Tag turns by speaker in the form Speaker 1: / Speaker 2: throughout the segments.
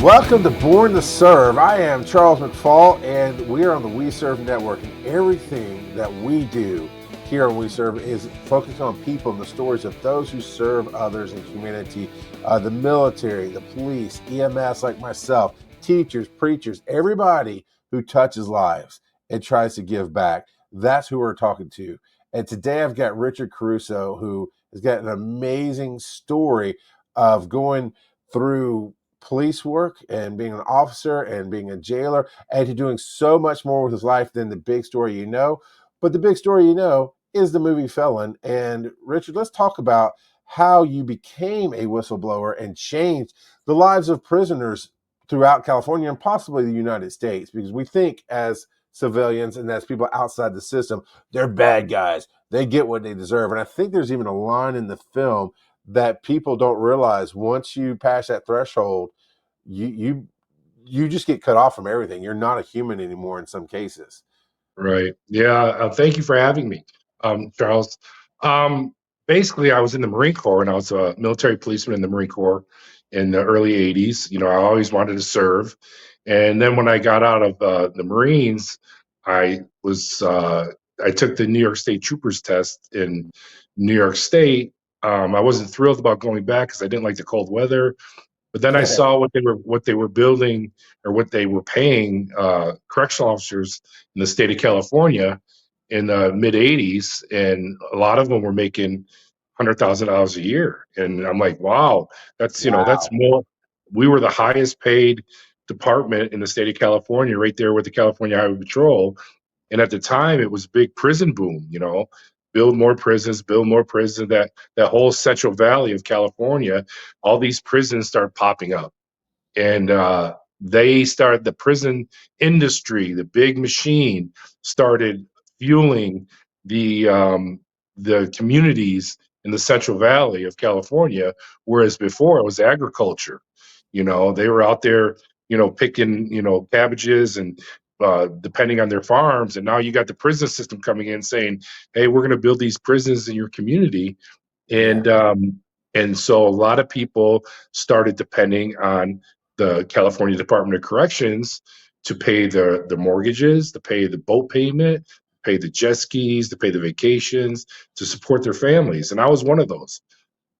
Speaker 1: Welcome to Born to Serve. I am Charles McFall, and we are on the We Serve Network. And everything that we do here on We Serve is focused on people and the stories of those who serve others in humanity. The military, the police, EMS like myself, teachers, preachers, everybody who touches lives and tries to give back. That's who we're talking to. And today I've got Richard Caruso, who has got an amazing story of going through police work and being an officer and being a jailer and to doing so much more with his life than the big story you know. But the big story you know is the movie Felon. And Richard, let's talk about how you became a whistleblower and changed the lives of prisoners throughout California and possibly the United States, because we think as civilians and as people outside the system, they're bad guys. They get what they deserve. And I think there's even a line in the film that people don't realize. Once you pass that threshold, you just get cut off from everything. You're not a human anymore in some cases.
Speaker 2: Right. Yeah. Thank you for having me, Charles. Basically, I was in the Marine Corps, and I was a military policeman in the Marine Corps in the early '80s. I always wanted to serve. And then when I got out of the Marines, I was I took the New York State Troopers test in New York State. I wasn't thrilled about going back because I didn't like the cold weather. But then I saw what they were building, or what they were paying correctional officers in the state of California in the mid '80s, and a lot of them were making $100,000 a year. And I'm like, wow, that's that's more. We were the highest paid department in the state of California, right there with the California Highway Patrol. And at the time, it was big prison boom. Build more prisons, build more prisons. That whole Central Valley of California, all these prisons start popping up, and they started the prison industry. The big machine started fueling the communities in the Central Valley of California, whereas before it was agriculture. They were out there, picking, cabbages and depending on their farms. And now you got the prison system coming in saying, hey, we're going to build these prisons in your community. And and so a lot of people started depending on the California Department of Corrections to pay the mortgages, to pay the boat payment, pay the jet skis, to pay the vacations, to support their families. And I was one of those.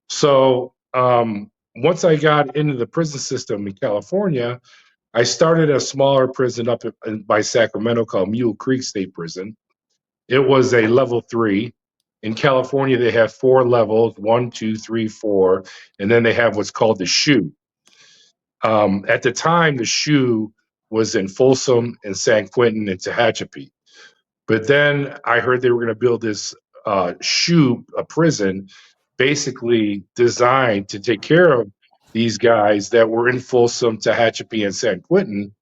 Speaker 2: So once I got into the prison system in California, I started a smaller prison up by Sacramento called Mule Creek State Prison. It was a level 3. In California, they have 4 levels: 1, 2, 3, 4, and then they have what's called the SHU. At the time, the SHU was in Folsom and San Quentin and Tehachapi. But then I heard they were going to build this SHU, a prison, basically designed to take care of these guys that were in Folsom, Tehachapi, and San Quentin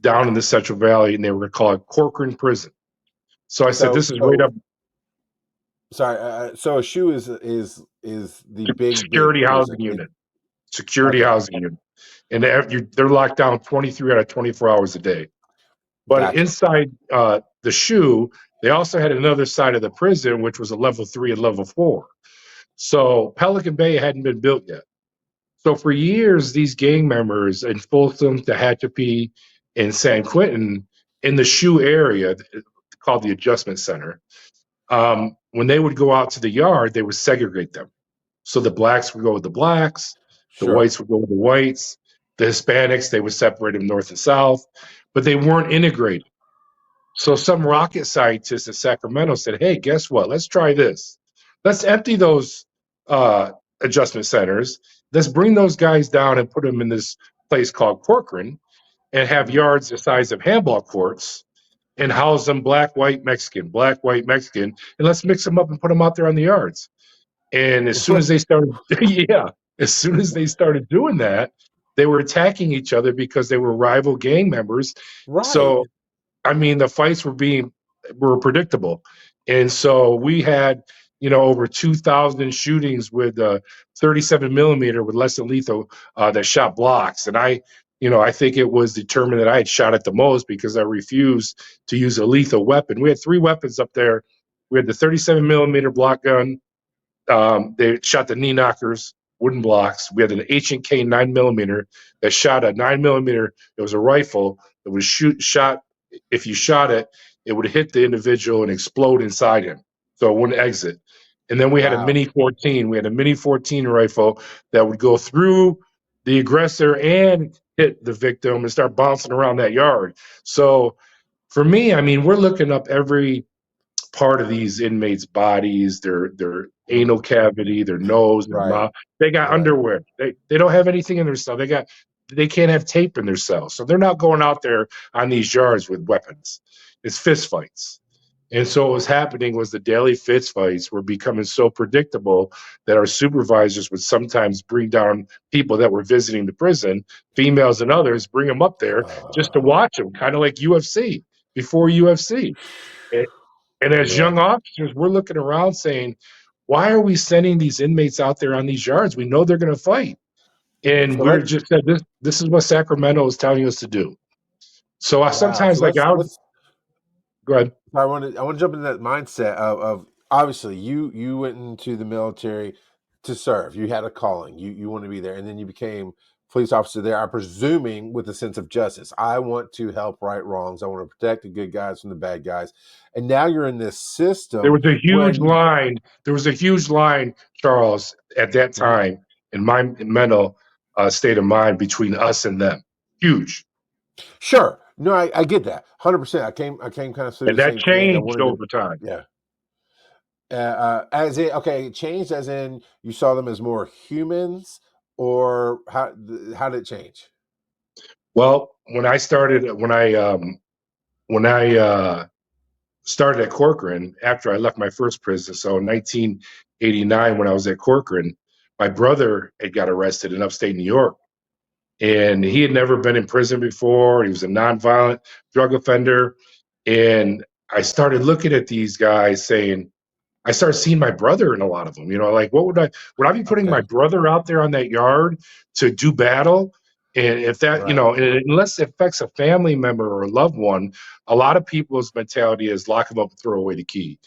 Speaker 2: down in the Central Valley, and they were going to call it Corcoran Prison. So I said, this is right up.
Speaker 1: Sorry. So a SHU is the big
Speaker 2: security housing unit. Security housing unit. And they're locked down 23 out of 24 hours a day. But inside the SHU, they also had another side of the prison, which was a level 3 and level 4. So Pelican Bay hadn't been built yet. So for years, these gang members in Folsom, Tehachapi, and San Quentin in the SHU area, called the Adjustment Center, when they would go out to the yard, they would segregate them. So the blacks would go with the blacks, the whites would go with the whites, the Hispanics, they would separate them north and south, but they weren't integrated. So some rocket scientists in Sacramento said, hey, guess what? Let's try this. Let's empty those adjustment centers. Let's bring those guys down and put them in this place called Corcoran and have yards the size of handball courts and house them black, white, Mexican, and let's mix them up and put them out there on the yards. And as soon as they started, as soon as they started doing that, they were attacking each other because they were rival gang members.
Speaker 1: Right.
Speaker 2: So, I mean, the fights were predictable. And so we had, over 2,000 shootings with 37 millimeter with less than lethal that shot blocks. And I think it was determined that I had shot it the most because I refused to use a lethal weapon. We had 3 weapons up there. We had the 37 millimeter block gun. They shot the knee knockers. wooden blocks. We had an H&K 9mm that shot a 9mm. It was a rifle that was shot. If you shot it, it would hit the individual and explode inside him, so it wouldn't exit. And then we had a
Speaker 1: Wow.
Speaker 2: Mini 14. We had a Mini 14 rifle that would go through the aggressor and hit the victim and start bouncing around that yard. So for me, I mean, we're looking up every part of these inmates' bodies, their anal cavity, their nose, their
Speaker 1: Right.
Speaker 2: mouth. They got
Speaker 1: Right.
Speaker 2: underwear. They don't have anything in their cell. They can't have tape in their cells. So they're not going out there on these yards with weapons. It's fist fights. And so what was happening was the daily fist fights were becoming so predictable that our supervisors would sometimes bring down people that were visiting the prison, females and others, bring them up there just to
Speaker 1: Uh,
Speaker 2: watch them, kind of like UFC before UFC. And, and as
Speaker 1: yeah.
Speaker 2: young officers, we're looking around saying, why are we sending these inmates out there on these yards? We know they're going to fight. And
Speaker 1: So
Speaker 2: we're
Speaker 1: let's
Speaker 2: just said, this is what Sacramento is telling us to do. So I
Speaker 1: wow. So
Speaker 2: sometimes like,
Speaker 1: let's
Speaker 2: go ahead.
Speaker 1: I want to jump into that mindset of obviously you went into the military to serve. You had a calling. You want to be there, and then you became police officer there. I'm presuming with a sense of justice. I want to help right wrongs. I want to protect the good guys from the bad guys. And now you're in this
Speaker 2: There
Speaker 1: system
Speaker 2: was a
Speaker 1: where
Speaker 2: huge line. There was a huge line, Charles, at that
Speaker 1: Mhm.
Speaker 2: time in my mental state of mind between us and them. Huge.
Speaker 1: Sure. No, I get that 100%. I came kind of through
Speaker 2: And
Speaker 1: the
Speaker 2: that
Speaker 1: same thing. I
Speaker 2: changed
Speaker 1: wanted to,
Speaker 2: over time.
Speaker 1: yeah. As in, okay, it changed as in you saw them as more humans, or how did it change?
Speaker 2: Well, when I started at Corcoran after I left my first prison, so in 1989 when I was at Corcoran, my brother had got arrested in upstate New York, and he had never been in prison before. He was a nonviolent drug offender, and I started looking at these guys saying, I started seeing my brother in a lot of them. You know, like what would I be putting my
Speaker 1: Okay,
Speaker 2: brother out there on that yard to do battle? And if that,
Speaker 1: right,
Speaker 2: unless it affects a family member or a loved one, a lot of people's mentality is lock them up and throw away the key.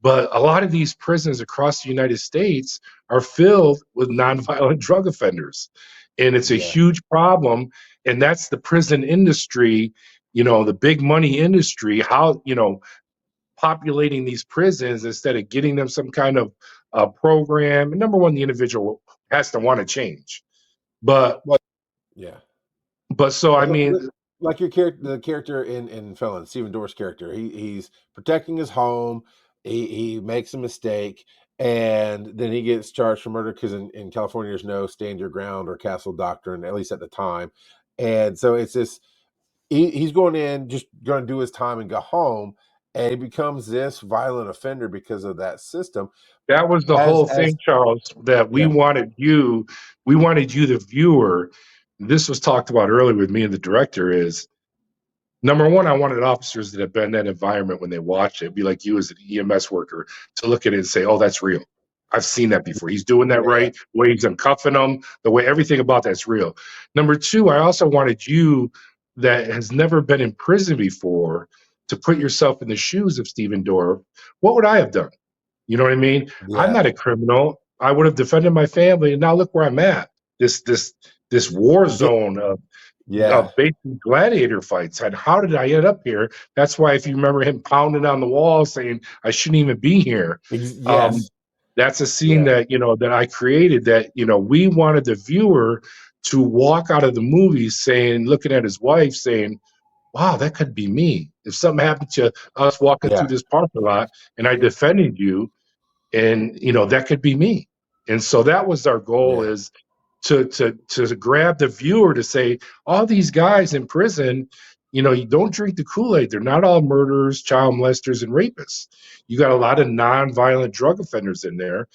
Speaker 2: But a lot of these prisons across the United States are filled with nonviolent drug offenders. And it's a
Speaker 1: yeah,
Speaker 2: huge problem. And that's the prison industry, the big money industry, how, populating these prisons instead of getting them some kind of program. And number one, the individual has to want to change. But
Speaker 1: what, yeah.
Speaker 2: but so I
Speaker 1: Like,
Speaker 2: mean,
Speaker 1: like your character, the character in Felon, Stephen Dorff's character, he's protecting his home. He makes a mistake, and then he gets charged for murder because in California there's no stand your ground or castle doctrine, at least at the time. And so it's this he's going in just going to do his time and go home, and he becomes this violent offender because of that system.
Speaker 2: that was the
Speaker 1: As
Speaker 2: whole thing, Charles, that
Speaker 1: yeah,
Speaker 2: we wanted you, the viewer. This was talked about earlier with me and the director. Is number one, I wanted officers that have been in that environment when they watch it, be like you as an EMS worker, to look at it and say, "Oh, that's real. I've seen that before. He's doing that
Speaker 1: yeah,
Speaker 2: right. The way he's uncuffing them, the way everything about that's real." Number two, I also wanted you that has never been in prison before to put yourself in the shoes of Stephen Dorff. What would I have done? You know what I mean? I'm
Speaker 1: yeah,
Speaker 2: not a criminal. I would have defended my family, and now look where I'm at. This war
Speaker 1: yeah,
Speaker 2: zone
Speaker 1: yeah.
Speaker 2: basically gladiator fights. And how did I end up here? That's why, if you remember him pounding on the wall saying I shouldn't even be here, um,
Speaker 1: Yes,
Speaker 2: that's a scene
Speaker 1: yeah,
Speaker 2: that I created. That we wanted the viewer to walk out of the movie saying, looking at his wife, saying, "Wow, that could be me. If something happened to us walking through
Speaker 1: yeah,
Speaker 2: this parking lot and I defended you, and that could be me." And so that was our goal,
Speaker 1: yeah,
Speaker 2: is to grab the viewer to say, all these guys in prison, you don't drink the Kool-Aid. They're not all murderers, child molesters, and rapists. You got a lot of non-violent drug offenders in there,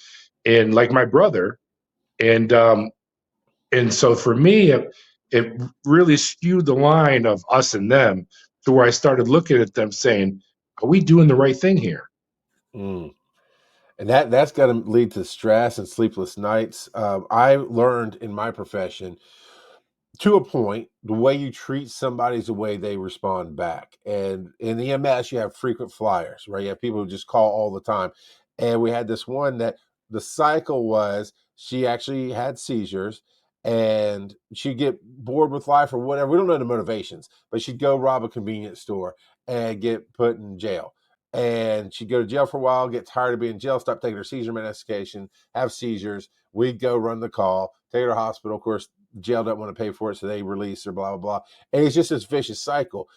Speaker 2: and like my brother. And um and so for me, it really skewed the line of us and them to where I started looking at them saying, are we doing the right thing here?
Speaker 1: mm. And that's got to lead to stress and sleepless nights. I learned in my profession, to a point, the way you treat somebody is the way they respond back. And in EMS, you have frequent flyers, right? You have people who just call all the time. And we had this one that the cycle was she actually had seizures and she'd get bored with life or whatever. We don't know the motivations, but she'd go rob a convenience store and get put in jail. And she'd go to jail for a while, get tired of being in jail, stop taking her seizure medication, have seizures. We'd go run the call, take her to hospital. Of course, jail doesn't want to pay for it, so they release her, blah, blah, blah. And it's just this vicious cycle.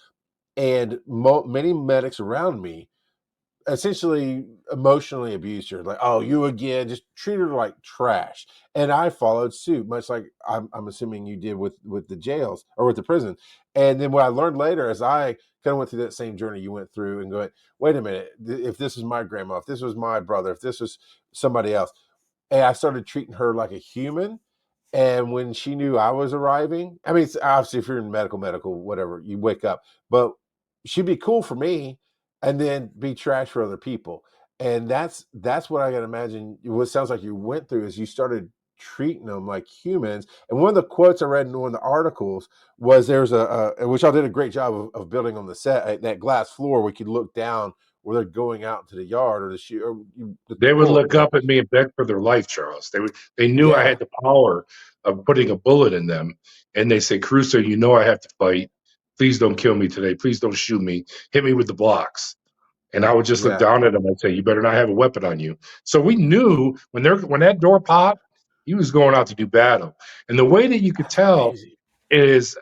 Speaker 1: And many medics around me essentially emotionally abused her, like, oh, you again, just treat her like trash. And I followed suit, much like I'm assuming you did with the jails or with the prison. And then what I learned later, as I kind of went through that same journey you went through, and going, wait a minute, if this was my grandma, if this was my brother, if this was somebody else, and I started treating her like a human. And when she knew I was arriving, I mean, it's obviously if you're in medical, whatever, you wake up, but she'd be cool for me and then be trash for other people. And that's what I can imagine. What sounds like you went through is you started treating them like humans. And one of the quotes I read in one of the articles was there's which I did a great job of building on the set, that glass floor we could look down where they're going out to the yard or the shoe or the
Speaker 2: They would look
Speaker 1: corridor.
Speaker 2: up at me and beg for their life, Charles. They knew I
Speaker 1: Yeah,
Speaker 2: had the power of putting a bullet in them, and they say, Caruso, you know I have to fight. Please don't kill me today. Please don't shoot me. Hit me with the blocks. And I would just look
Speaker 1: yeah,
Speaker 2: down at him and say, "You better not have a weapon on you." So we knew when that door popped, he was going out to do battle. And the way that you could
Speaker 1: that's
Speaker 2: tell
Speaker 1: crazy.
Speaker 2: is,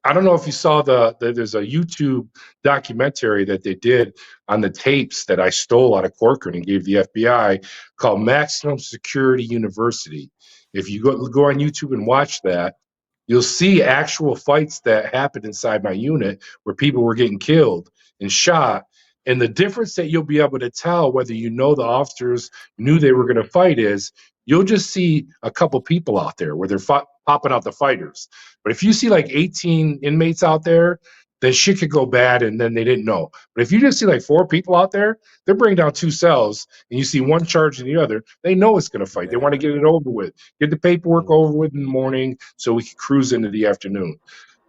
Speaker 2: I don't know if you saw there's a YouTube documentary that they did on the tapes that I stole out of Corcoran and gave the FBI, called Maximum Security University. If you go on YouTube and watch that, you'll see actual fights that happened inside my unit where people were getting killed and shot. And the difference that you'll be able to tell whether you know the officers knew they were going to fight is you'll just see a couple people out there where they're popping out the fighters. But if you see like 18 inmates out there, then shit could go bad and then they didn't know. But if you just see like 4 people out there, they're bringing down 2 cells and you see one charge in the other, they know it's going to fight. They want to
Speaker 1: Yeah.
Speaker 2: get it over with, get the paperwork
Speaker 1: Mhm.
Speaker 2: over with in the morning so we can cruise into the afternoon.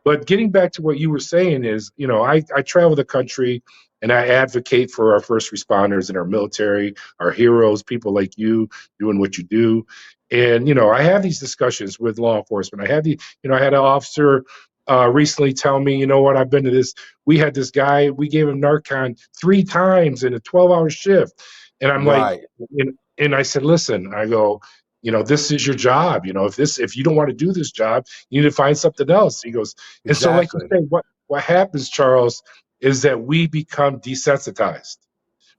Speaker 2: But getting back to what you were saying is, I travel the country and I advocate for our first responders and our military, our heroes, people like you doing what you do. And, I have these discussions with law enforcement. I had an officer recently tell me, you know what, I've been to this. We had this guy, we gave him Narcan 3 times in a 12-hour shift. And I'm like,
Speaker 1: Right.
Speaker 2: and I said, listen, I go, this is your job. If you don't want to do this job, you need to find something else. He goes, and so, like you
Speaker 1: Exactly.
Speaker 2: say, what happens, Charles, is that we become desensitized.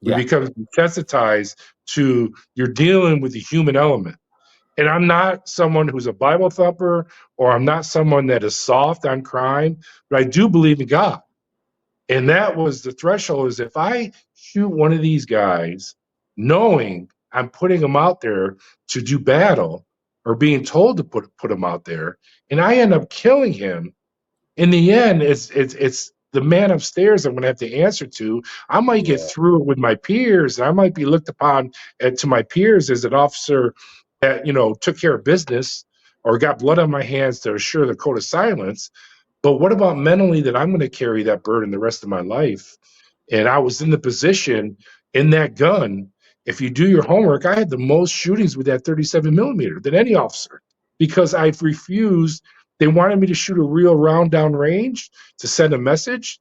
Speaker 2: We
Speaker 1: Yeah.
Speaker 2: become desensitized to you're dealing with the human element. And I'm not someone who's a Bible thumper, or I'm not someone that is soft on crime, but I do believe in God. And that was the threshold, is if I shoot one of these guys knowing I'm putting them out there to do battle, or being told to put him out there, and I end up killing him, in the end, it's the man upstairs I'm going to have to answer to. I might get
Speaker 1: Yeah.
Speaker 2: through it with my peers. I might be looked upon to my peers as an officer that took care of business or got blood on my hands to assure the code of silence. But what about mentally, that I'm going to carry that burden the rest of my life? And I was in the position in that gun. If you do your homework, I had the most shootings with that 37 millimeter than any officer, because I've refused. They wanted me to shoot a real round down range to send a message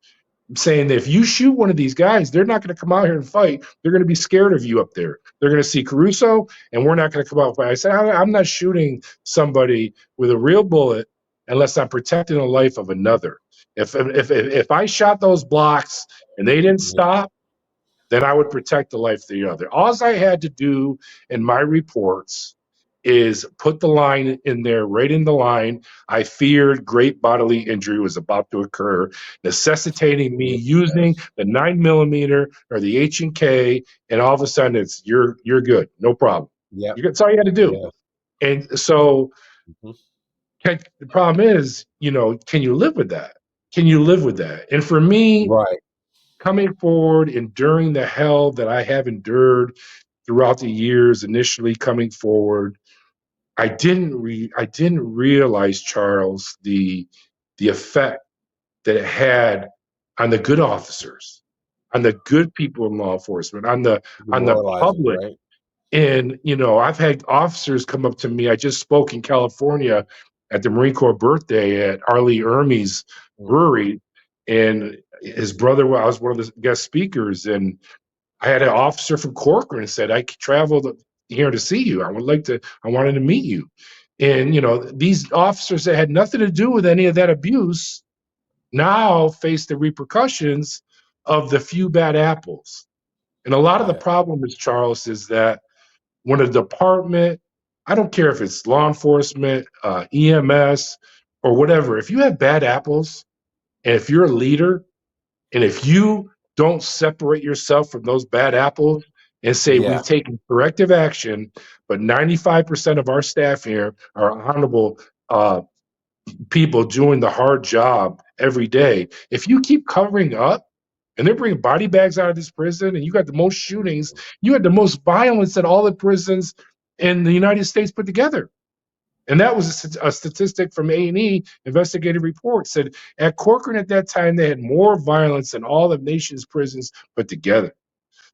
Speaker 2: saying that if you shoot one of these guys, they're not going to come out here and fight. They're going to be scared of you up there. They're going to see Caruso, and we're not going to come out and fight. I said, I'm not shooting somebody with a real bullet unless I'm protecting the life of another. If I shot those blocks and they didn't
Speaker 1: Mhm.
Speaker 2: stop, then I would protect the life of the other. All I had to do in my reports is put the line in there, right in the line. I feared great bodily injury was about to occur, necessitating me using
Speaker 1: Yes.
Speaker 2: the 9 millimeter or the H&K, and all of a sudden it's you're good, no problem.
Speaker 1: Yep.
Speaker 2: That's all you had to do.
Speaker 1: Yeah.
Speaker 2: And so
Speaker 1: Mhm.
Speaker 2: the problem is, can you live with that? Can you live with that? And for me,
Speaker 1: Right.
Speaker 2: coming forward, enduring the hell that I have endured throughout the years, initially coming forward, I didn't realize, Charles, the effect that it had on the good officers, on the good people in law enforcement, on the
Speaker 1: Demoralizing,
Speaker 2: public.
Speaker 1: right?
Speaker 2: And, I've had officers come up to me. I just spoke in California at the Marine Corps birthday at Arlie Ermey's brewery. And his brother, I was one of the guest speakers. And I had an officer from Corcoran said, I traveled here to see you. I wanted to meet you. And, these officers that had nothing to do with any of that abuse now face the repercussions of the few bad apples. And a lot of the problem is, Charles, is that when a department, I don't care if it's law enforcement, EMS, or whatever, if you have bad apples, and if you're a leader, and if you don't separate yourself from those bad apples and say, we've taken corrective action, but 95% of our staff here are honorable people doing the hard job every day. If you keep covering up, and they're bringing body bags out of this prison, and you got the most shootings, you had the most violence at all the prisons in the United States put together. And that was a statistic from A&E investigative report said at Corcoran at that time, they had more violence than all the nation's prisons put together.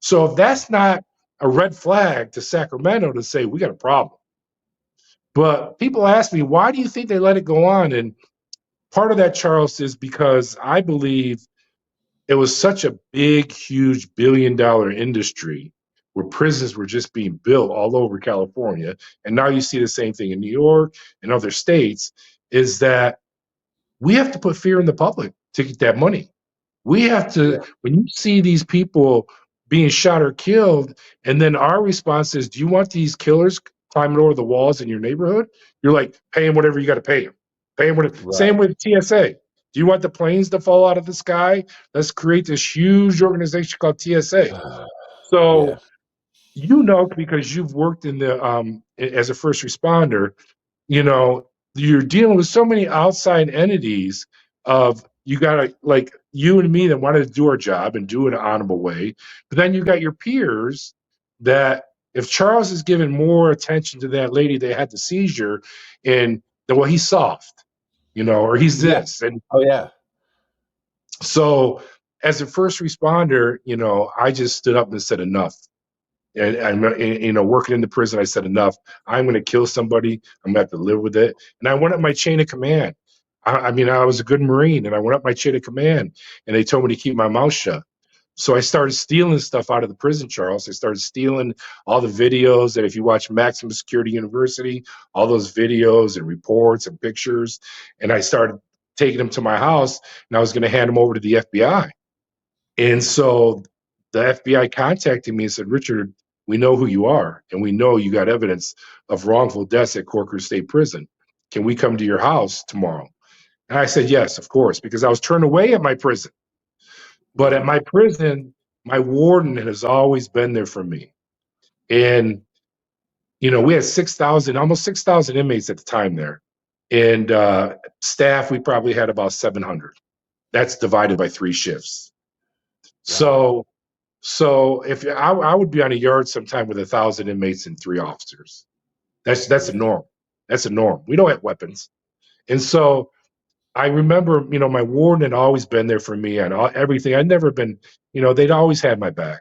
Speaker 2: So if that's not a red flag to Sacramento to say, we got a problem. But people ask me, why do you think they let it go on? And part of that, Charles, is because I believe it was such a big, huge billion-dollar industry where prisons were just being built all over California. And now you see the same thing in New York and other states, is that we have to put fear in the public to get that money. We have to, when you see these people being shot or killed, and then our response is, do you want these killers climbing over the walls in your neighborhood? You're like, pay them whatever you got to pay them. Pay them whatever. Right. Same with TSA. Do you want the planes to fall out of the sky? Let's create this huge organization called TSA. So, because you've worked in the as a first responder, you're dealing with so many outside entities of you gotta, like you and me that wanted to do our job and do it in an honorable way. But then you got your peers that if Charles is giving more attention to that lady that had the seizure and well, he's soft, or he's this. And so as a first responder, I just stood up and said enough. And I'm, working in the prison, I said enough. I'm going to kill somebody. I'm going to have to live with it. And I went up my chain of command. I was a good Marine, and I went up my chain of command, and they told me to keep my mouth shut. So I started stealing stuff out of the prison, Charles. I started stealing all the videos that if you watch Maximum Security University, all those videos and reports and pictures, and I started taking them to my house, and I was going to hand them over to the FBI. And so the FBI contacted me and said, Richard, we know who you are, and we know you got evidence of wrongful deaths at Corcoran State Prison. Can we come to your house tomorrow? And I said, yes, of course, because I was turned away at my prison. But at my prison, my warden has always been there for me. And, we had almost 6,000 inmates at the time there. And staff, we probably had about 700. That's divided by 3 shifts. So if I would be on a yard sometime with 1,000 inmates and 3 officers. That's a norm. That's a norm. We don't have weapons. And so I remember, my warden had always been there for me on everything. I'd never been, they'd always had my back.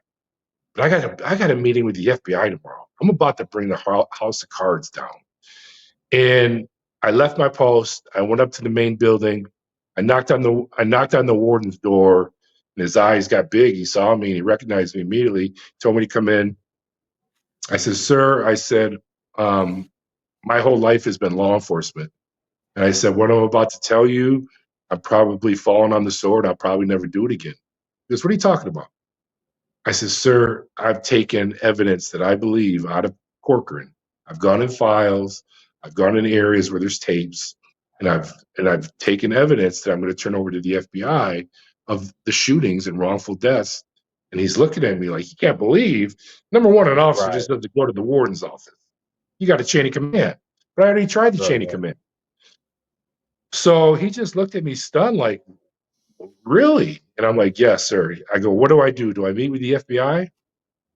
Speaker 2: But I got a meeting with the FBI tomorrow. I'm about to bring the house of cards down. And I left my post. I went up to the main building. I knocked on the warden's door, and his eyes got big. He saw me and he recognized me immediately. He told me to come in. I said, sir, my whole life has been law enforcement. And I said, what I'm about to tell you, I'm probably falling on the sword. I'll probably never do it again. He goes, what are you talking about? I said, sir, I've taken evidence that I believe out of Corcoran. I've gone in files. I've gone in areas where there's tapes. And I've taken evidence that I'm going to turn over to the FBI of the shootings and wrongful deaths. And he's looking at me like he can't believe. Number one, an officer just doesn't go to the warden's office. You got a chain of command. But I already tried the chain of command. So he just looked at me stunned like, really? And I'm like, yes, sir. I go, what do I do? Do I meet with the FBI?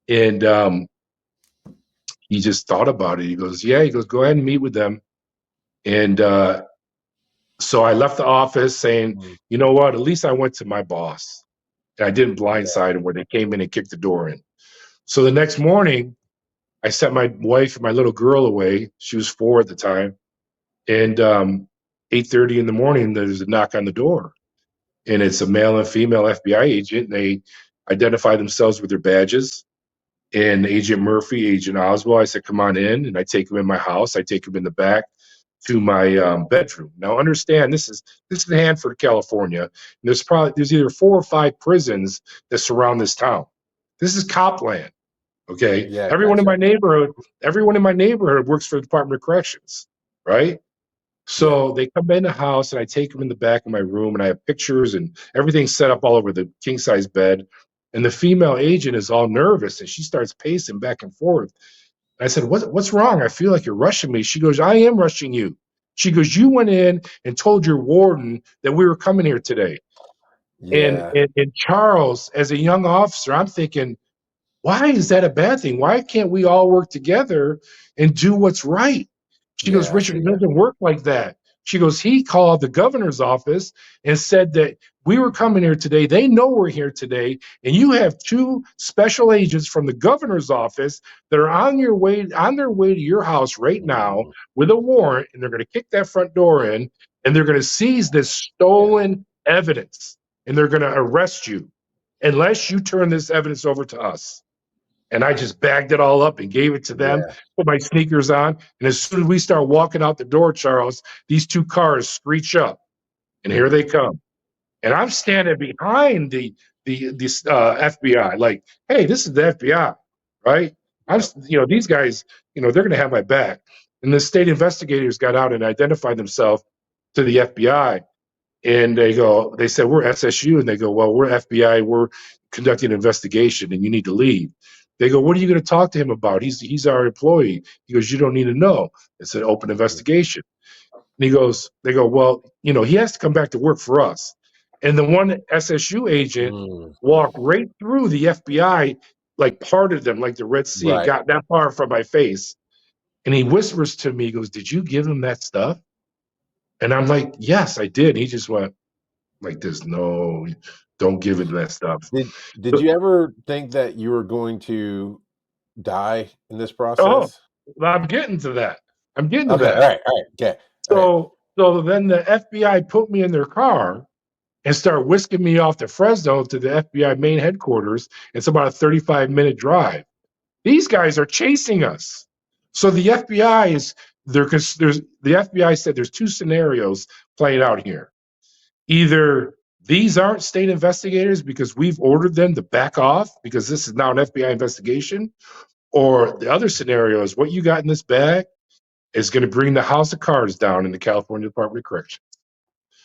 Speaker 2: And he just thought about it. He goes, yeah. He goes, go ahead and meet with them. And so I left the office saying, you know what? At least I went to my boss. And I didn't blindside him where they came in and kicked the door in. So the next morning, I sent my wife and my little girl away. She was 4 at the time. And 8:30 in the morning, there's a knock on the door. And it's a male and female FBI agent. And they identify themselves with their badges. And Agent Murphy, Agent Oswald, I said, come on in. And I take them in my house. I take them in the back to my bedroom. Now, understand, this is Hanford, California. And there's either 4 or 5 prisons that surround this town. This is cop land. Okay.
Speaker 1: Yeah,
Speaker 2: Everyone in
Speaker 1: gotcha.
Speaker 2: my neighborhood works for the Department of Corrections, right?
Speaker 1: Yeah.
Speaker 2: So they come in the house and I take them in the back of my room and I have pictures and everything set up all over the king size bed. And the female agent is all nervous and she starts pacing back and forth. I said, what's wrong? I feel like you're rushing me. She goes, I am rushing you. She goes, you went in and told your warden that we were coming here today. And,
Speaker 1: Yeah.
Speaker 2: and, and Charles, as a young officer, I'm thinking, why is that a bad thing? Why can't we all work together and do what's right? She goes,
Speaker 1: Yeah, I
Speaker 2: Richard,
Speaker 1: see
Speaker 2: it
Speaker 1: that.
Speaker 2: doesn't work like that. She goes, he called the governor's office and said that we were coming here today. They know we're here today. And you have 2 special agents from the governor's office that are on their way to your house right now
Speaker 1: Mm,
Speaker 2: with a warrant, and they're going to kick that front door in and they're going to seize this
Speaker 1: yeah.
Speaker 2: stolen evidence and they're going to arrest you unless you turn this evidence over to us. And I just bagged it all up and gave it to them,
Speaker 1: Yeah.
Speaker 2: put my sneakers on. And as soon as we start walking out the door, Charles, these 2 cars screech up and here they
Speaker 1: Mm,
Speaker 2: come. And I'm standing behind the FBI, like, hey, this is the FBI, right?
Speaker 1: yep.
Speaker 2: These guys, they're going to have my back. And the state investigators got out and identified themselves to the FBI. And they said, we're SSU. And they go, well, we're FBI. We're conducting an investigation and you need to leave. They go, what are you going to talk to him about? He's our employee. He goes, you don't need to know. It's an open investigation. And they go, well, he has to come back to work for us. And the one SSU agent
Speaker 1: Mm,
Speaker 2: walked right through the FBI, like parted them like the Red Sea and
Speaker 1: right.
Speaker 2: got that far from my face. And he whispers to me, he goes, did you give him that stuff? And I'm like, yes, I did. He just went like this, no, don't give him that stuff.
Speaker 1: Did you ever think that you were going to die in this
Speaker 2: Oh,
Speaker 1: process?
Speaker 2: I'm getting to that. I'm getting to
Speaker 1: Okay,
Speaker 2: that.
Speaker 1: all right, okay, okay.
Speaker 2: So then the FBI put me in their car and start whisking me off to Fresno to the FBI main headquarters. It's about a 35-minute drive. These guys are chasing us. So the FBI is there because the FBI said there's 2 scenarios playing out here. Either these aren't state investigators because we've ordered them to back off because this is now an FBI investigation, or the other scenario is what you got in this bag is going to bring the house of cards down in the California Department of Corrections.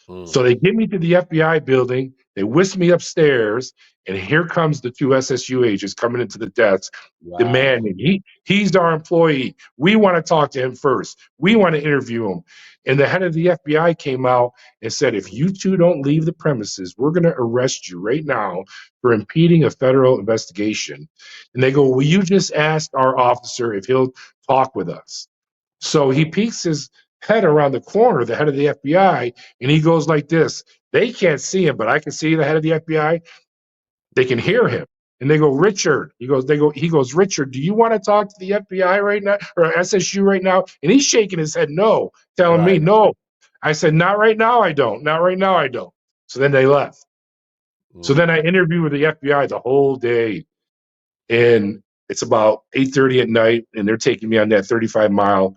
Speaker 1: Mm,
Speaker 2: So they get me to the FBI building, they whisk me upstairs, and here comes the 2 SSU agents coming into the desk
Speaker 1: wow.
Speaker 2: demanding he's our employee. We want to talk to him first. We want to interview him. And the head of the FBI came out and said, if you 2 don't leave the premises, we're going to arrest you right now for impeding a federal investigation. And they go, will you just ask our officer if he'll talk with us? So he peeks his head around the corner, the head of the FBI, and he goes like this. They can't see him, but I can see the head of the FBI. They can
Speaker 1: Yeah,
Speaker 2: hear him. And they go, Richard. He goes, Richard, do you want to talk to the FBI right now or SSU right now? And he's shaking his head no, telling me
Speaker 1: right.
Speaker 2: no. I said, not right now, I don't. Not right now, I don't. So then they left. So then I
Speaker 1: Mm,
Speaker 2: interviewed with the FBI the whole day. And it's about 8:30 at night, and they're taking me on that 35-mile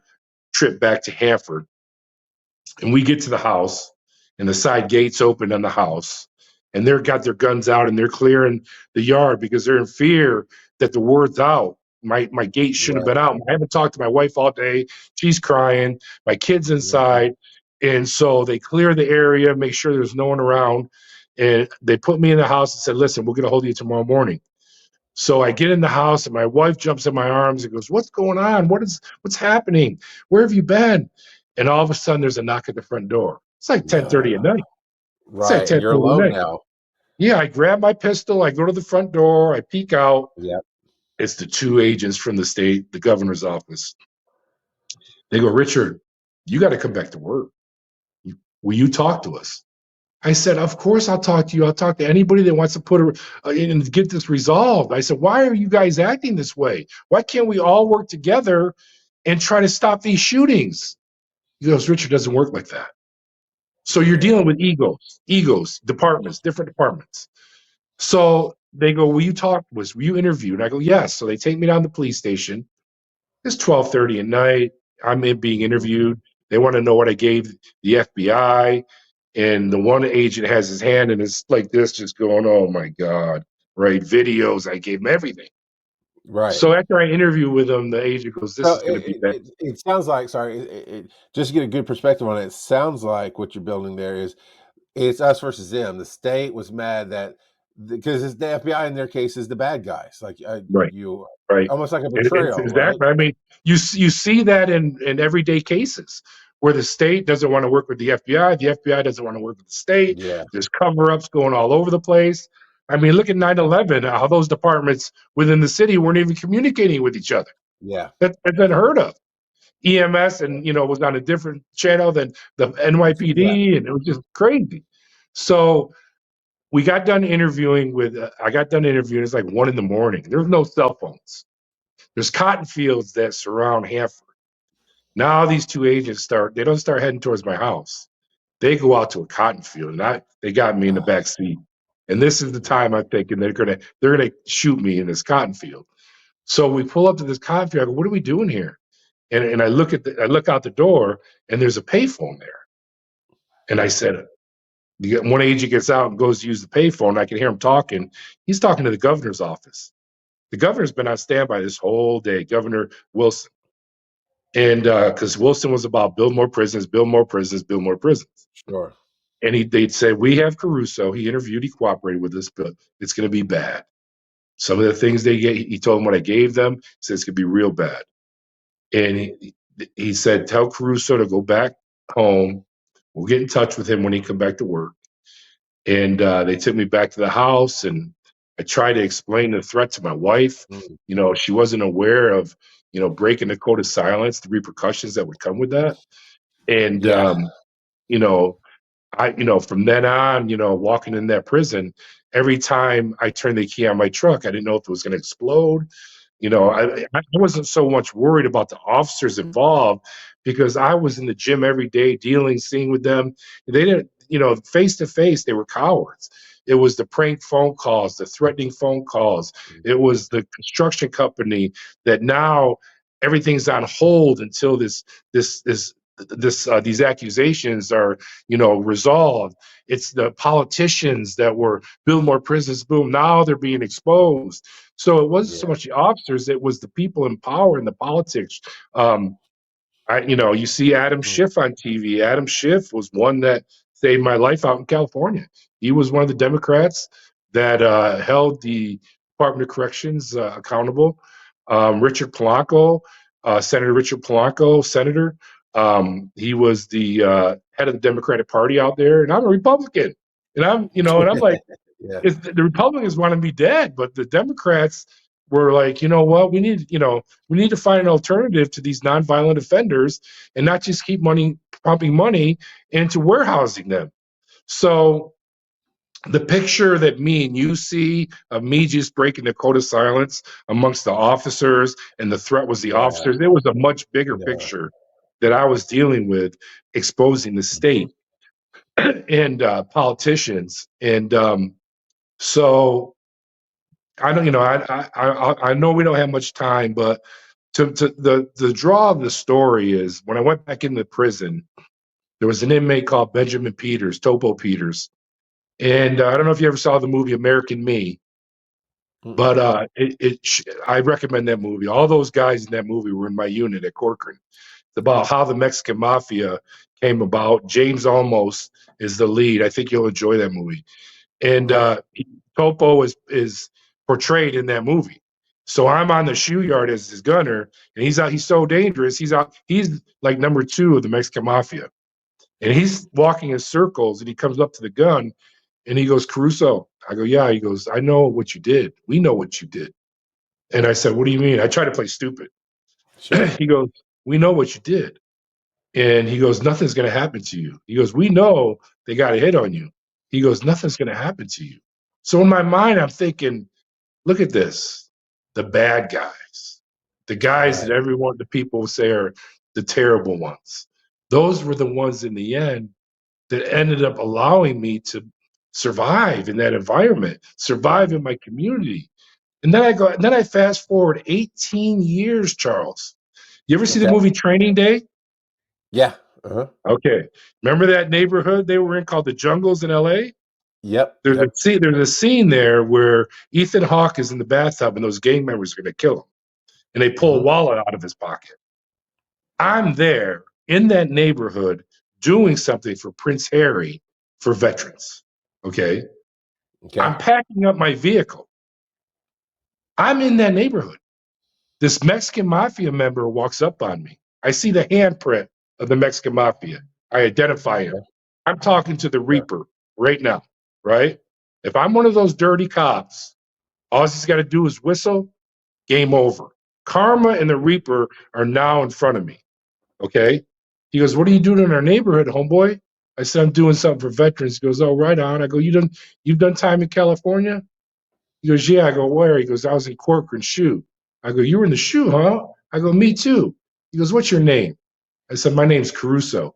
Speaker 2: trip back to Hanford. And we get to the house, and the side gates open on the house, and they're got their guns out and they're clearing the yard because they're in fear that the word's out. My gate shouldn't have
Speaker 1: right.
Speaker 2: been out. I haven't talked to my wife all day. She's crying. My kid's
Speaker 1: Mhm.
Speaker 2: inside. And so they clear the area, make sure there's no one around. And they put me in the house and said, listen, we're going to hold you tomorrow morning. So I get in the house and my wife jumps in my arms and goes, what's going on? What's happening? Where have you been? And all of a sudden there's a knock at the front door. It's like 10:30 at
Speaker 1: No.
Speaker 2: night. It's like
Speaker 1: Right, and you're
Speaker 2: 10:30 at
Speaker 1: alone
Speaker 2: night.
Speaker 1: now.
Speaker 2: Yeah, I grab my pistol, I go to the front door, I peek out.
Speaker 1: Yep.
Speaker 2: It's the 2 agents from the governor's office. They go, Richard, you got to come back to work. Will you talk to us? I said, of course I'll talk to you. I'll talk to anybody that wants to in and get this resolved. I said, why are you guys acting this way? Why can't we all work together and try to stop these shootings? He goes, Richard, doesn't work like that. So you're
Speaker 1: Yeah.
Speaker 2: dealing with egos, departments, different departments. So they go, will you talk to us? Will you interview? And I go, yes. So they take me down to the police station. It's 12:30 at night. I'm being
Speaker 1: Mhm.
Speaker 2: interviewed. They want to know what I gave the FBI. And the one agent has his hand and it's like this, just going, oh my God, right? Videos, I gave him everything.
Speaker 1: Right.
Speaker 2: So after I interview with him, the agent goes, this
Speaker 1: So
Speaker 2: is going to be bad.
Speaker 1: it sounds like, sorry, just to get a good perspective on it, it sounds like what you're building there is it's us versus them. The state was mad that because it's the FBI in their case is the bad guys. Like
Speaker 2: Right.
Speaker 1: you,
Speaker 2: Right.
Speaker 1: almost like a
Speaker 2: It's
Speaker 1: betrayal, right?
Speaker 2: exactly. I mean, you see that in everyday cases where the state doesn't want to work with the FBI, the FBI doesn't want to work with the state.
Speaker 1: Yeah,
Speaker 2: There's cover-ups going all over the place. I mean, look at 9/11, how those departments within the city weren't even communicating with each other.
Speaker 1: yeah,
Speaker 2: That's unheard of. EMS and was on a different channel than the
Speaker 1: yeah.
Speaker 2: NYPD, and it was just crazy. So we got done interviewing with. I got done interviewing. It's like 1 in the morning. There's no cell phones. There's cotton fields that surround Hanford. Now these two agents they don't start heading towards my house. They go out to a cotton field and they got me in the
Speaker 1: Oh,
Speaker 2: back seat. And this is the time I'm thinking they're gonna shoot me in this cotton field. So we pull up to this cotton field. I go, what are we doing here? And I look out the door and there's a payphone there. And I said, one agent gets out and goes to use the payphone. I can hear him talking. He's talking to the governor's office. The governor's been on standby this whole day, Governor Wilson. And because Wilson was about build more prisons, build more prisons, build more prisons.
Speaker 1: sure.
Speaker 2: And they'd say, we have Caruso. He interviewed, he cooperated with us, but it's going to be bad. Some of the things he told them what I gave them. He said it's going to be real bad. And he said, tell Caruso to go back home. We'll get in touch with him when he come back to work. And they took me back to the house, and I tried to explain the threat to my wife.
Speaker 1: Mm,
Speaker 2: She wasn't aware of breaking the code of silence, the repercussions that would come with that. And
Speaker 1: yeah,
Speaker 2: you know from then on, walking in that prison, every time I turned the key on my truck, I didn't know if it was going to explode. I wasn't so much worried about the officers involved because I was in the gym every day dealing, seeing with them. They didn't, face to face, they were cowards. It was the prank phone calls, the threatening phone calls. It was the construction company that now everything's on hold until these accusations are resolved. It's the politicians that were build more prisons, boom, now they're being exposed. So it wasn't so
Speaker 1: yeah.
Speaker 2: much the officers, it was the people in power and the politics. um, you see Adam
Speaker 1: Mm,
Speaker 2: Schiff on TV. Adam Schiff was one that saved my life out in California. He was one of the Democrats that held the Department of Corrections accountable. Richard Polanco, Senator Richard Polanco, senator. He was the head of the Democratic Party out there, and I'm a Republican. And I'm like,
Speaker 1: yeah,
Speaker 2: the Republicans want to be dead, but the Democrats were like, you know what, we need to find an alternative to these nonviolent offenders and not just keep pumping money into warehousing them. So the picture that me and you see of me just breaking the code of silence amongst the officers, and the threat was the
Speaker 1: yeah.
Speaker 2: officers, there was a much bigger
Speaker 1: No.
Speaker 2: picture that I was dealing with, exposing the
Speaker 1: Mhm.
Speaker 2: state and politicians. And so I don't, I know we don't have much time, but the draw of the story is when I went back into prison, there was an inmate called Benjamin Peters, Topo Peters, and I don't know if you ever saw the movie American Me,
Speaker 1: Mm-mm.
Speaker 2: but I recommend that movie. All those guys in that movie were in my unit at Corcoran. It's about how the Mexican mafia came about. James Olmos is the lead. I think you'll enjoy that movie. And
Speaker 1: Okay.
Speaker 2: Topo is portrayed in that movie. So I'm on the shoe yard as his gunner, and he's out. He's so dangerous. He's out. He's like number two of the Mexican mafia, and he's walking in circles. And he comes up to the gun, and he goes, "Caruso." I go, "Yeah." He goes, "I know what you did. We know what you did." And I said, "What do you mean?" I try to play stupid.
Speaker 1: Sure.
Speaker 2: He goes, "We know what you did." And he goes, "Nothing's going to happen to you." He goes, "We know they got a hit on you." He goes, nothing's going to happen to you. So in my mind, I'm thinking, look at this. The bad guys, the guys that everyone, the people say are the terrible ones. Those were the ones in the end that ended up allowing me to survive in that environment, survive in my community. And then I fast forward 18 years, Charles. You ever see the movie Training Day?
Speaker 1: Yeah. Uh-huh.
Speaker 2: Okay. Remember that neighborhood they were in called the Jungles in LA?
Speaker 1: Yep.
Speaker 2: There's a scene there where Ethan Hawke is in the bathtub and those gang members are going to kill him. And they pull a wallet out of his pocket. I'm there in that neighborhood doing something for Prince Harry for veterans. Okay. I'm packing up my vehicle. I'm in that neighborhood. This Mexican mafia member walks up on me. I see the handprint of the Mexican mafia. I identify him. I'm talking to the Reaper right now, right? If I'm one of those dirty cops, all he's got to do is whistle, game over. Karma and the Reaper are now in front of me, okay? He goes, what are you doing in our neighborhood, homeboy? I said, I'm doing something for veterans. He goes, oh, right on. I go, you've done time in California? He goes, yeah. I go, where? He goes, I was in Corcoran Shoe. I go, you were in the shoe, huh? I go, me too. He goes, what's your name? I said, my name's Caruso.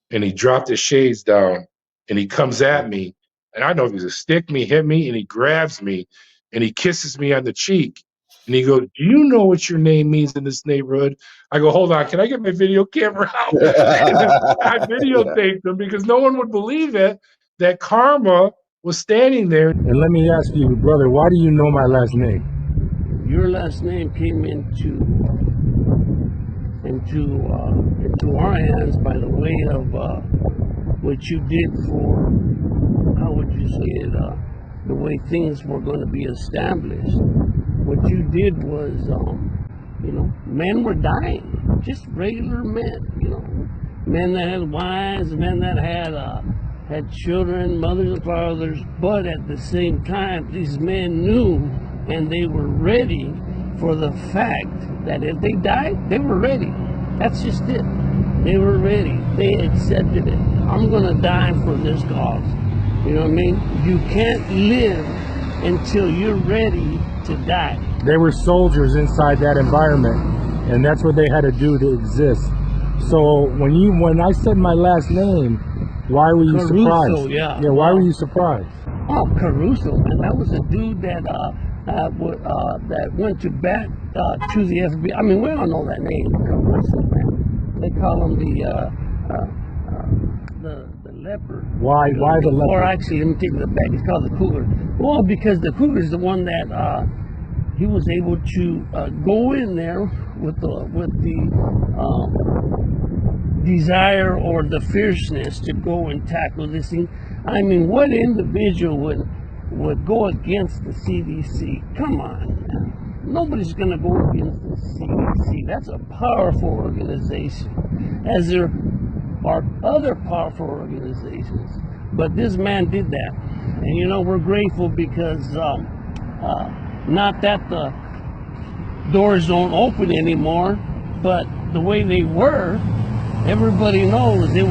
Speaker 2: And he dropped his shades down and he comes at me. And I don't know if he's a stick me, hit me, and he grabs me and he kisses me on the cheek. And he goes, do you know what your name means in this neighborhood? I go, hold on, can I get my video camera out? I videotaped him because no one would believe it that Karma was standing there. And let me ask you, brother, why do you know my last name?
Speaker 3: Your last name came into our hands by the way of what you did for, how would you say it, the way things were going to be established. What you did was, men were dying, just regular men, men that had wives, men that had children, mothers and fathers, but at the same time, these men knew and they were ready for the fact that if they died, they were ready. That's just it. They were ready. They accepted it. I'm going to die for this cause. You know what I mean? You can't live until you're ready to die.
Speaker 2: They were soldiers inside that environment, and that's what they had to do to exist. So when I said my last name, why were you
Speaker 3: Caruso,
Speaker 2: surprised?
Speaker 3: Yeah.
Speaker 2: Why were you surprised?
Speaker 3: Oh, Caruso, man, that was a dude that went to bat to the FBI. I mean, we all know that name, Caruso, man. They call him the leopard.
Speaker 2: Why the leopard?
Speaker 3: Or actually, let me take it back. It's called the cougar. Well, because the cougar is the one that he was able to go in there with the desire or the fierceness to go and tackle this thing. I mean, what individual would go against the CDC? Come on, man. Nobody's going to go against the CDC. That's a powerful organization, as there are other powerful organizations. But this man did that. And, we're grateful because not that the doors don't open anymore, but the way they were, everybody knows it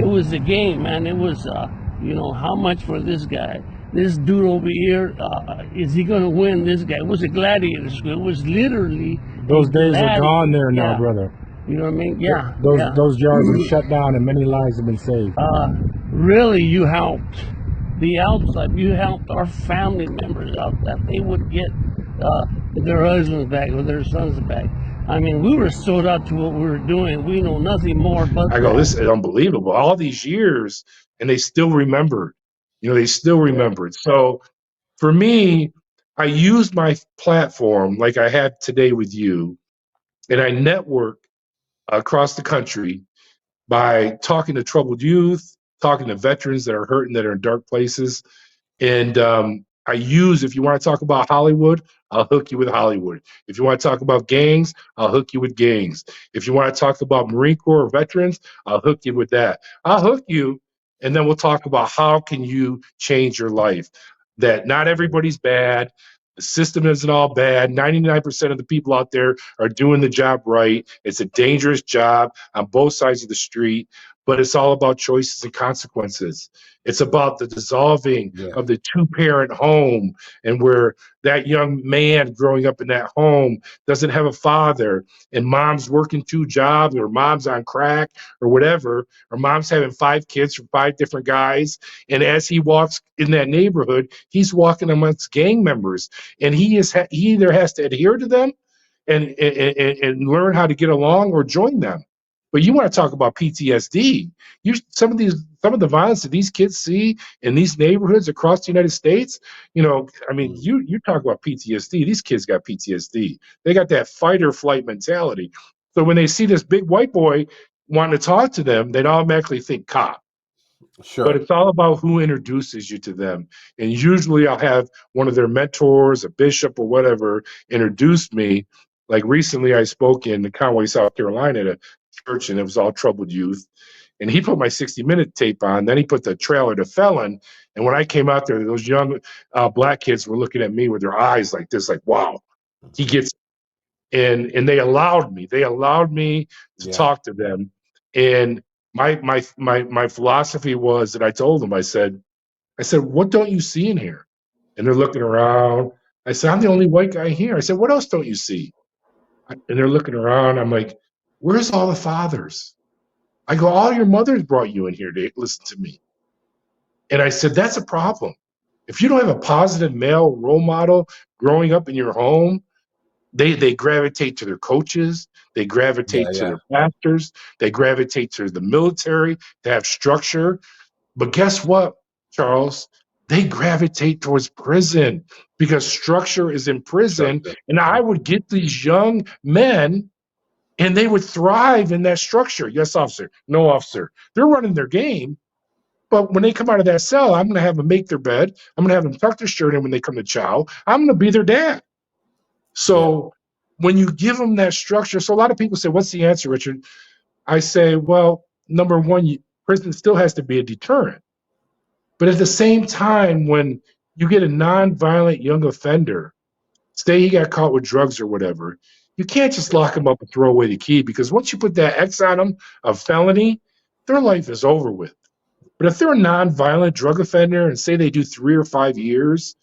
Speaker 3: was a game, man. It was, how much for this guy? This dude over here, is he going to win this guy? It was a gladiator school. It was literally...
Speaker 2: Those days are gone there now, brother.
Speaker 3: You know what I mean? Yeah.
Speaker 2: Those jars are shut down and many lives have been saved.
Speaker 3: Really, you helped the outside. You helped our family members out that they would get their husbands back or their sons back. I mean, we were sold out to what we were doing. We know nothing more but
Speaker 2: I go, this is unbelievable. All these years, and they still remembered. They still remembered. So for me, I used my platform like I had today with you, and I network across the country by talking to troubled youth, talking to veterans that are hurting, that are in dark places. And I use, if you want to talk about Hollywood, I'll hook you with Hollywood. If you want to talk about gangs, I'll hook you with gangs. If you want to talk about Marine Corps veterans, I'll hook you with that. I'll hook you, and then we'll talk about how can you change your life. That not everybody's bad. The system isn't all bad. 99% of the people out there are doing the job right. It's a dangerous job on both sides of the street, but it's all about choices and consequences. It's about the dissolving
Speaker 1: Yeah.
Speaker 2: of the two-parent home, and where that young man growing up in that home doesn't have a father, and mom's working 2 jobs, or mom's on crack or whatever, or mom's having 5 kids from 5 different guys. And as he walks in that neighborhood, he's walking amongst gang members, and he either has to adhere to them and learn how to get along, or join them. But you want to talk about PTSD? Some of the violence that these kids see in these neighborhoods across the United States. I mean, you talk about PTSD. These kids got PTSD. They got that fight or flight mentality. So when they see this big white boy wanting to talk to them, they'd automatically think cop. But
Speaker 1: Sure.
Speaker 2: it's all about who introduces you to them. And usually I'll have one of their mentors, a bishop or whatever, introduce me. Like recently I spoke in Conway, South Carolina at a church, and it was all troubled youth. And he put my 60-minute tape on. Then he put the trailer to Felon. And when I came out there, those young black kids were looking at me with their eyes like this, like, wow, he gets and they allowed me. They allowed me to
Speaker 1: Yeah.
Speaker 2: talk to them. And my philosophy was that I told them, I said, what don't you see in here? And they're looking around. I said, I'm the only white guy here. I said, what else don't you see? And they're looking around. I'm like, where's all the fathers? I go, all your mothers brought you in here to listen to me. And I said, that's a problem. If you don't have a positive male role model growing up in your home, they gravitate to their coaches, they
Speaker 1: Yeah.
Speaker 2: gravitate to
Speaker 1: Yeah.
Speaker 2: their pastors, they gravitate to the military to have structure. But guess what, Charles? They gravitate towards prison because structure is in prison.
Speaker 1: Structure.
Speaker 2: And I would get these young men and they would thrive in that structure. Yes, officer. No, officer. They're running their game. But when they come out of that cell, I'm going to have them make their bed. I'm going to have them tuck their shirt in when they come to chow. I'm going to be their dad.
Speaker 1: Yeah.
Speaker 2: So when you give them that structure, so a lot of people say, what's the answer, Richard? I say, well, number one, prison still has to be a deterrent. But at the same time, when you get a nonviolent young offender, say he got caught with drugs or whatever, you can't just lock him up and throw away the key, because once you put that X on them of felony, their life is over with. But if they're a nonviolent drug offender and say they do 3 or 5 years,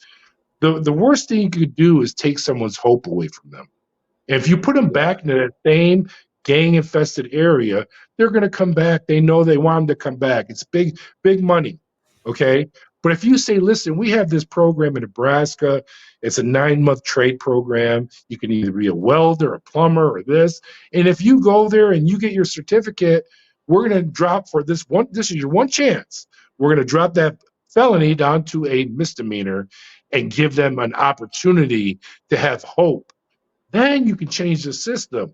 Speaker 2: the worst thing you could do is take someone's hope away from them. And if you put them back into that same gang infested area, they're going to come back. They know they want them to come back. It's big, big money. Okay. But if you say, listen, we have this program in Nebraska, it's a 9-month trade program. You can either be a welder, a plumber, or this. And if you go there and you get your certificate, we're going to drop for this one. This is your one chance. We're going to drop that felony down to a misdemeanor and give them an opportunity to have hope. Then you can change the system.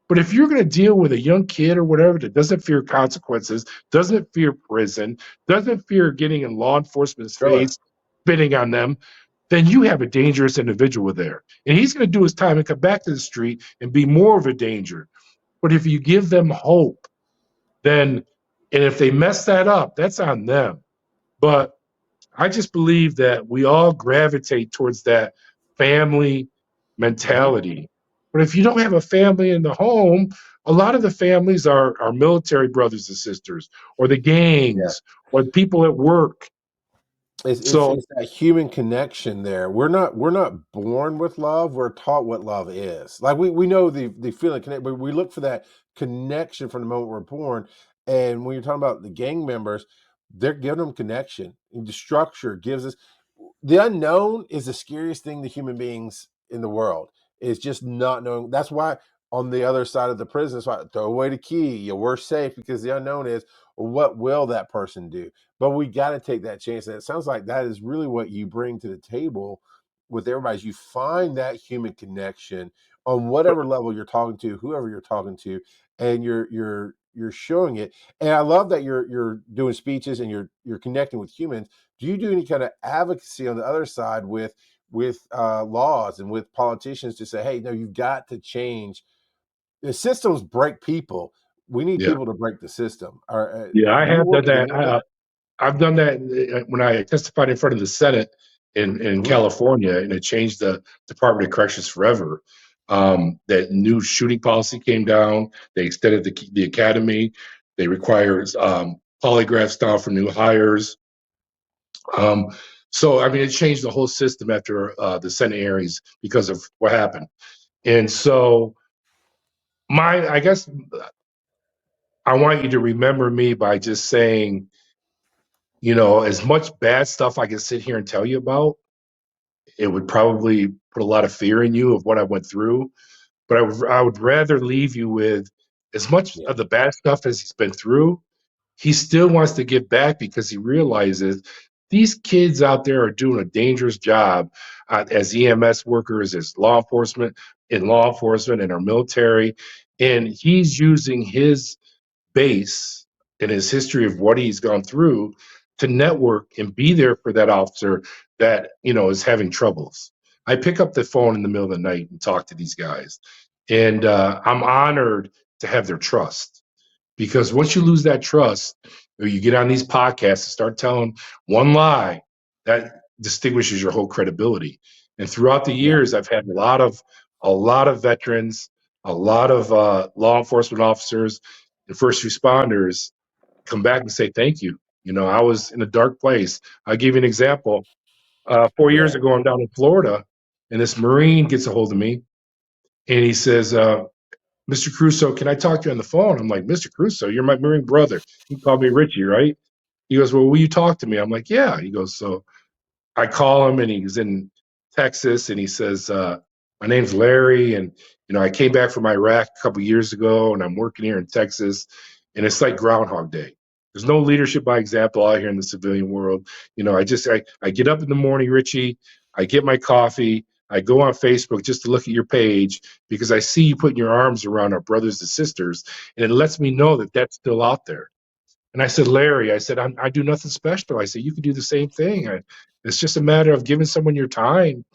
Speaker 2: But if you're going to deal with a young kid or whatever that doesn't fear consequences, doesn't fear prison, doesn't fear getting in law enforcement's
Speaker 1: Sure.
Speaker 2: face, spitting on them, then you have a dangerous individual there. And he's going to do his time and come back to the street and be more of a danger. But if you give them hope, then, and if they mess that up, that's on them. But I just believe that we all gravitate towards that family mentality. But if you don't have a family in the home, a lot of the families are military brothers and sisters, or the
Speaker 1: Yeah.
Speaker 2: gangs, or the people at work. So
Speaker 1: It's that human connection there. We're not born with love. We're taught what love is. Like we know the feeling connect, but we look for that connection from the moment we're born. And when you're talking about the gang members, they're giving them connection. And the structure gives us the unknown is the scariest thing to human beings in the world. Is just not knowing. That's why on the other side of the prison, it's why throw away the key. We're safe because the unknown is, well, what will that person do? But we got to take that chance. And it sounds like that is really what you bring to the table with everybody. Is you find that human connection on whatever level you're talking to, whoever you're talking to, and you're showing it. And I love that you're doing speeches and you're connecting with humans. Do you do any kind of advocacy on the other side with laws and with politicians to say, hey, no, you've got to change. The systems break people. We need
Speaker 2: yeah,
Speaker 1: people to break the system.
Speaker 2: yeah, I
Speaker 1: Do you
Speaker 2: have done
Speaker 1: work with
Speaker 2: that.
Speaker 1: any of that?
Speaker 2: I've done that when I testified in front of the Senate in
Speaker 1: Mhm.
Speaker 2: California, and it changed the Department of Corrections forever. That new shooting policy came down. They extended the academy. They require polygraphs down for new hires. So, I mean, it changed the whole system after the Senate hearings because of what happened. And so, I guess I want you to remember me by just saying, as much bad stuff I can sit here and tell you about, it would probably put a lot of fear in you of what I went through. But I would rather leave you with as much
Speaker 1: Yeah.
Speaker 2: of the bad stuff as he's been through. He still wants to give back because he realizes these kids out there are doing a dangerous job as EMS workers, as law enforcement, and our military. And he's using his base and his history of what he's gone through to network and be there for that officer that is having troubles. I pick up the phone in the middle of the night and talk to these guys, and I'm honored to have their trust, because once you lose that trust, or you get on these podcasts and start telling one lie, that distinguishes your whole credibility. And throughout the
Speaker 1: Yeah.
Speaker 2: years, I've had a lot of veterans, a lot of law enforcement officers and first responders come back and say thank you. I was in a dark place. I'll give you an example. 4 years
Speaker 1: Yeah.
Speaker 2: ago, I'm down in Florida, and this Marine gets a hold of me, and he says, Mr. Caruso, can I talk to you on the phone? I'm like, Mr. Caruso, you're my Marine brother. He called me Richie, right? He goes, well, will you talk to me? I'm like, yeah. He goes, so I call him, and he's in Texas, and he says, my name's Larry, and I came back from Iraq a couple years ago, and I'm working here in Texas, and it's like Groundhog Day. There's no leadership by example out here in the civilian world. I get up in the morning, Richie, I get my coffee, I go on Facebook just to look at your page because I see you putting your arms around our brothers and sisters, and it lets me know that that's still out there. And I said, Larry, I said, I do nothing special. I said, you can do the same thing. It's just a matter of giving someone your time,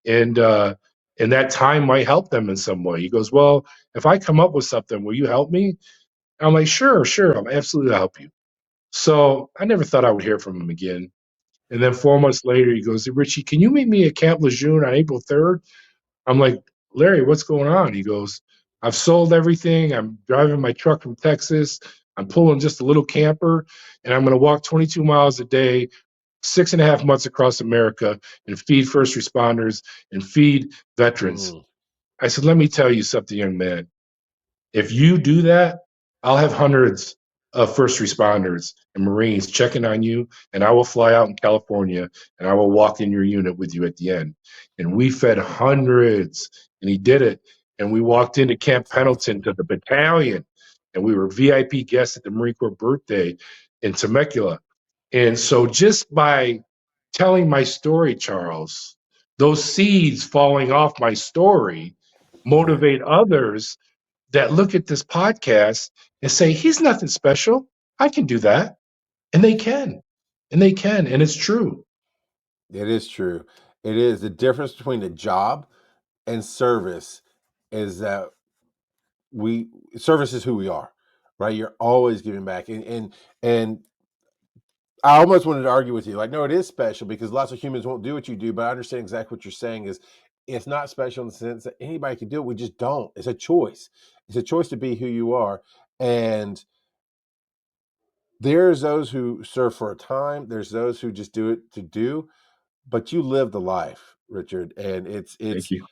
Speaker 2: and that time might help them in some way. He goes, well, if I come up with something, will you help me? I'm like, sure, I'll absolutely help you. So I never thought I would hear from him again. And then 4 months later, he goes, Richie, can you meet me at Camp Lejeune on April 3rd? I'm like, Larry, what's going on? He goes, I've sold everything. I'm driving my truck from Texas. I'm pulling just a little camper, and I'm going to walk 22 miles a day, 6.5 months across America, and feed first responders and feed veterans.
Speaker 1: Mm.
Speaker 2: I said, let me tell you something, young man. If you do that, I'll have hundreds of first responders and Marines checking on you, and I will fly out in California and I will walk in your unit with you at the end. And we fed hundreds, and he did it. And we walked into Camp
Speaker 1: That's
Speaker 2: Pendleton
Speaker 1: awesome.
Speaker 2: to the battalion, and we were VIP guests at the Marine Corps birthday in Temecula. And so just by telling my story, Charles, those seeds falling off my story
Speaker 1: Yeah.
Speaker 2: motivate others that look at this podcast and say, he's nothing special. I can do that. And they can. And they can. And it's true.
Speaker 1: It is true. It is. The difference between a job and service is that service is who we are, right? You're always giving back. And I almost wanted to argue with you. Like, no, it is special because lots of humans won't do what you do, but I understand exactly what you're saying is it's not special in the sense that anybody can do it. We just don't. It's a choice. It's a choice to be who you are. And there's those who serve for a time. There's those who just do it to do, but you live the life, Richard. And
Speaker 2: Thank
Speaker 1: it's
Speaker 2: you.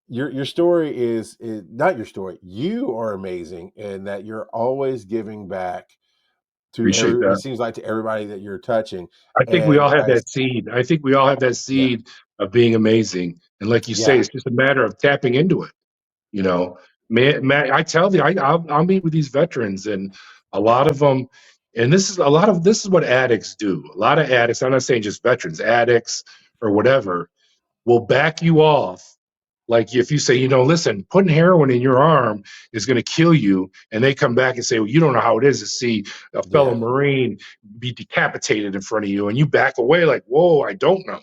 Speaker 1: your story is not your story. You are amazing in that you're always giving back to
Speaker 2: Appreciate
Speaker 1: it
Speaker 2: that.
Speaker 1: seems like to everybody that you're touching.
Speaker 2: I think we
Speaker 1: And
Speaker 2: all have that seed. I think we all have that
Speaker 1: yeah,
Speaker 2: seed of being amazing. And like you say,
Speaker 1: yeah,
Speaker 2: it's just a matter of tapping into it. You know, man, I tell you, I'll meet with these veterans, and a lot of them, and this is what addicts do. A lot of addicts, I'm not saying just veterans, addicts or whatever, will back you off. Like if you say, listen, putting heroin in your arm is going to kill you, and they come back and say, well, you don't know how it is to see a fellow
Speaker 1: yeah,
Speaker 2: Marine be decapitated in front of you, and you back away like, whoa, I don't know.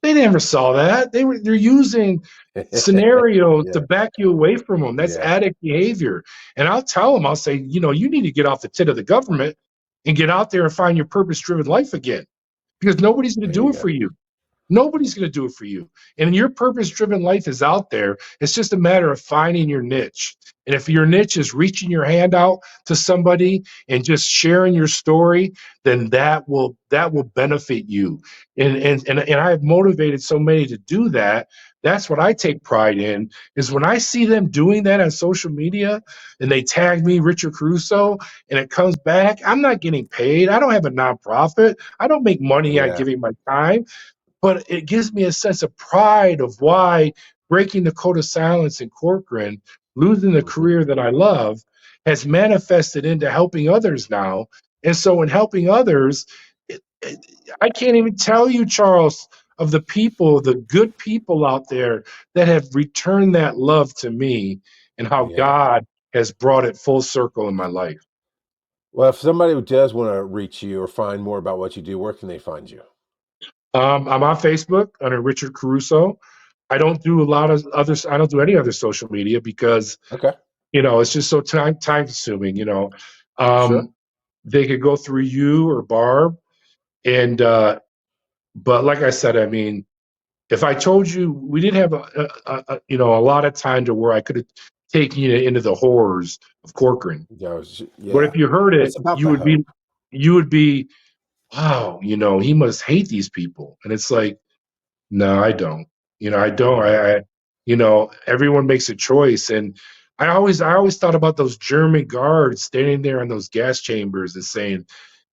Speaker 2: They never saw that. They're using scenarios to
Speaker 1: yeah,
Speaker 2: back you away from them. That's
Speaker 1: yeah.
Speaker 2: addict behavior. And I'll tell them, I'll say, you need to get off the tit of the government and get out there and find your purpose driven life again, because nobody's going to
Speaker 1: There you
Speaker 2: do it
Speaker 1: go.
Speaker 2: for you. Nobody's going to do it for you. And your purpose-driven life is out there. It's just a matter of finding your niche. And if your niche is reaching your hand out to somebody and just sharing your story, then that will benefit you. And I have motivated so many to do that. That's what I take pride in, is when I see them doing that on social media and they tag me, Richard Caruso, and it comes back. I'm not getting paid. I don't have a nonprofit. I don't make money on
Speaker 1: Yeah.
Speaker 2: giving my time, but it gives me a sense of pride of why breaking the code of silence in Corcoran, losing the
Speaker 1: Mhm.
Speaker 2: career that I love, has manifested into helping others now. And so, in helping others, it, I can't even tell you, Charles, of the people, the good people out there that have returned that love to me, and how
Speaker 1: Yeah.
Speaker 2: God has brought it full circle in my life.
Speaker 1: Well, if somebody does want to reach you or find more about what you do, where can they find you?
Speaker 2: I'm on Facebook under Richard Caruso. I don't do a lot of others. I don't do any other social media because
Speaker 1: Okay.
Speaker 2: it's just so time consuming.
Speaker 1: Sure.
Speaker 2: Um, they could go through you or Barb, and but like I said, I mean, if I told you we didn't have a lot of time to where I could have taken you into the horrors of Corcoran, but
Speaker 1: Yeah.
Speaker 2: if you heard it,
Speaker 1: It's about the hope.
Speaker 2: you would be, wow, he must hate these people, and it's like, no, I don't. I don't.
Speaker 1: Yeah.
Speaker 2: Everyone makes a choice, and I always thought about those German guards standing there in those gas chambers and saying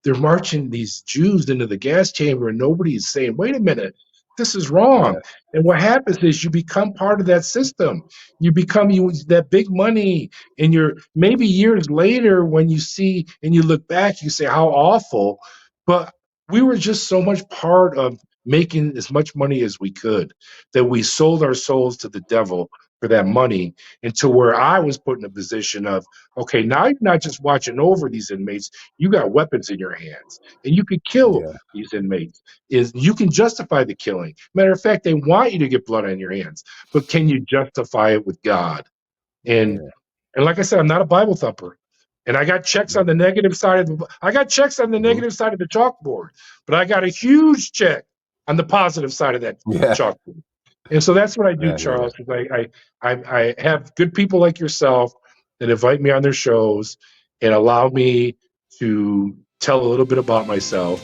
Speaker 2: they're marching these Jews into the gas chamber, and nobody's saying, "Wait a minute, this is wrong."
Speaker 1: Yeah.
Speaker 2: And what happens is you become part of that system. You become that big money, and you're maybe years later when you see and you look back, you say, "How awful," but we were just so much part of making as much money as we could, that we sold our souls to the devil for that money, into where I was put in a position of, okay, now you're not just watching over these inmates, you got weapons in your hands and you could kill
Speaker 1: Yeah.
Speaker 2: these inmates. Is you can justify the killing. Matter of fact, they want you to get blood on your hands, but can you justify it with God? And
Speaker 1: Yeah.
Speaker 2: and like I said, I'm not a Bible thumper. And I got checks on the negative side of the
Speaker 1: Mhm.
Speaker 2: negative side of the chalkboard, but I got a huge check on the positive side of that
Speaker 1: Yeah.
Speaker 2: chalkboard. And so that's what I do,
Speaker 1: I hear you.
Speaker 2: Charles, is I have good people like yourself that invite me on their shows and allow me to tell a little bit about myself.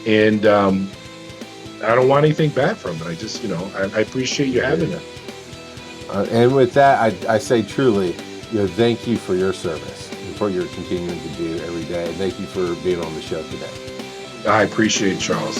Speaker 2: And I don't want anything back from it. I just, I appreciate you
Speaker 1: I hear
Speaker 2: having
Speaker 1: you.
Speaker 2: me.
Speaker 1: And with that, I say truly, thank you for your service and for your continuing to do every day. And thank you for being on the show today.
Speaker 2: I appreciate it, Charles.